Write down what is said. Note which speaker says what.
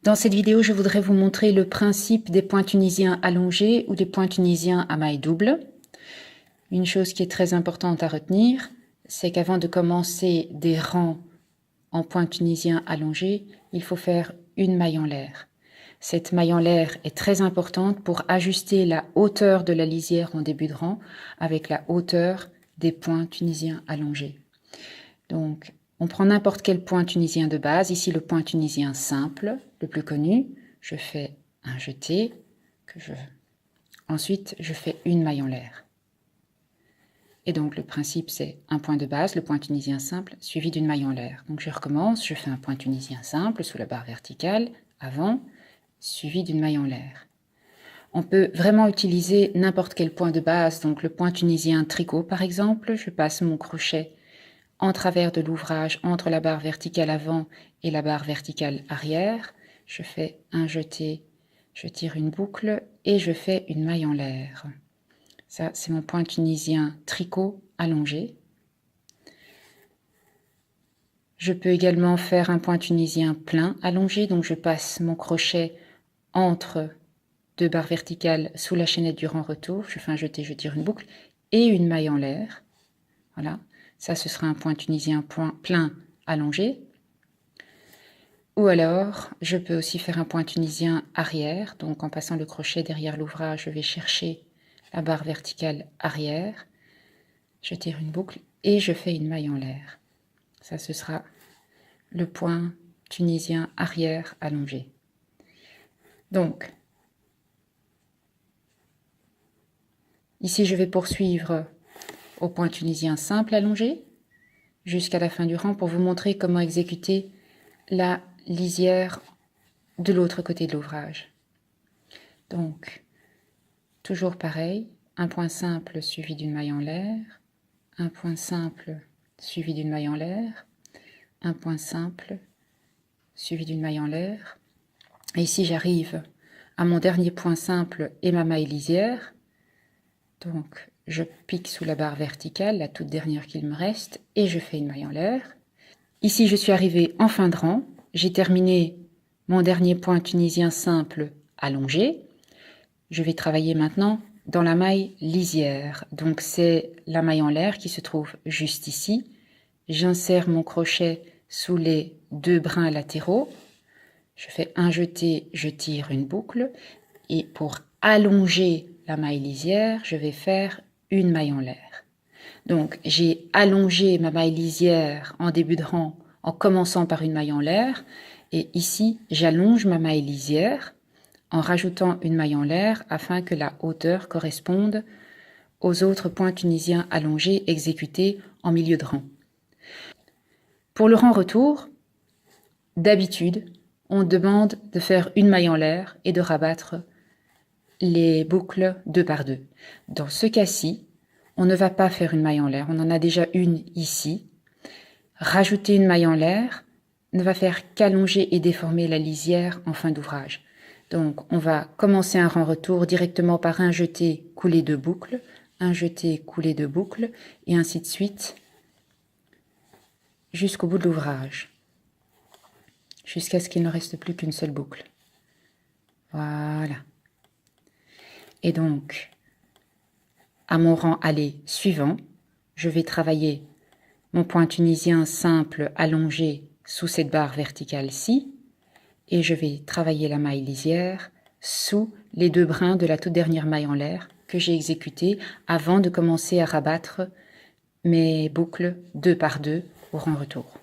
Speaker 1: Dans cette vidéo, je voudrais vous montrer le principe des points tunisiens allongés ou des points tunisiens à maille double. Une chose qui est très importante à retenir, c'est qu'avant de commencer des rangs en points tunisiens allongés, il faut faire une maille en l'air. Cette maille en l'air est très importante pour ajuster la hauteur de la lisière en début de rang avec la hauteur des points tunisiens allongés. Donc, on prend n'importe quel point tunisien de base, ici le point tunisien simple, le plus connu. Je fais un jeté, ensuite je fais une maille en l'air. Et donc le principe c'est un point de base, le point tunisien simple, suivi d'une maille en l'air. Donc je recommence, je fais un point tunisien simple sous la barre verticale, avant, suivi d'une maille en l'air. On peut vraiment utiliser n'importe quel point de base, donc le point tunisien tricot par exemple, je passe mon crochet en travers de l'ouvrage entre la barre verticale avant et la barre verticale arrière. Je fais un jeté, je tire une boucle et je fais une maille en l'air. Ça, c'est mon point tunisien tricot allongé. Je peux également faire un point tunisien plein allongé, donc je passe mon crochet entre deux barres verticales sous la chaînette du rang retour, je fais un jeté, je tire une boucle et une maille en l'air. Voilà. Ça, ce sera un point tunisien plein allongé. Ou alors, je peux aussi faire un point tunisien arrière. Donc, en passant le crochet derrière l'ouvrage, je vais chercher la barre verticale arrière. Je tire une boucle et je fais une maille en l'air. Ça, ce sera le point tunisien arrière allongé. Donc, ici, je vais poursuivre au point tunisien simple allongé jusqu'à la fin du rang pour vous montrer comment exécuter la lisière de l'autre côté de l'ouvrage. Donc, toujours pareil, un point simple suivi d'une maille en l'air, un point simple suivi d'une maille en l'air, un point simple suivi d'une maille en l'air. Et ici, j'arrive à mon dernier point simple et ma maille lisière. Donc, je pique sous la barre verticale, la toute dernière qu'il me reste, et je fais une maille en l'air. Ici, je suis arrivée en fin de rang. J'ai terminé mon dernier point tunisien simple allongé. Je vais travailler maintenant dans la maille lisière. Donc, c'est la maille en l'air qui se trouve juste ici. J'insère mon crochet sous les deux brins latéraux. Je fais un jeté, je tire une boucle. Et pour allonger la maille lisière, je vais faire une maille en l'air. Donc, j'ai allongé ma maille lisière en début de rang en commençant par une maille en l'air. Et ici, j'allonge ma maille lisière en rajoutant une maille en l'air afin que la hauteur corresponde aux autres points tunisiens allongés exécutés en milieu de rang. Pour le rang retour, d'habitude, on demande de faire une maille en l'air et de rabattre les boucles deux par deux. Dans ce cas-ci, on ne va pas faire une maille en l'air, on en a déjà une ici. Rajouter une maille en l'air ne va faire qu'allonger et déformer la lisière en fin d'ouvrage. Donc, on va commencer un rang retour directement par un jeté, couler deux boucles, un jeté, couler deux boucles, et ainsi de suite jusqu'au bout de l'ouvrage, jusqu'à ce qu'il ne reste plus qu'une seule boucle. Voilà. Et donc, à mon rang aller suivant, je vais travailler mon point tunisien simple allongé sous cette barre verticale-ci, et je vais travailler la maille lisière sous les deux brins de la toute dernière maille en l'air que j'ai exécutée avant de commencer à rabattre mes boucles deux par deux au rang retour.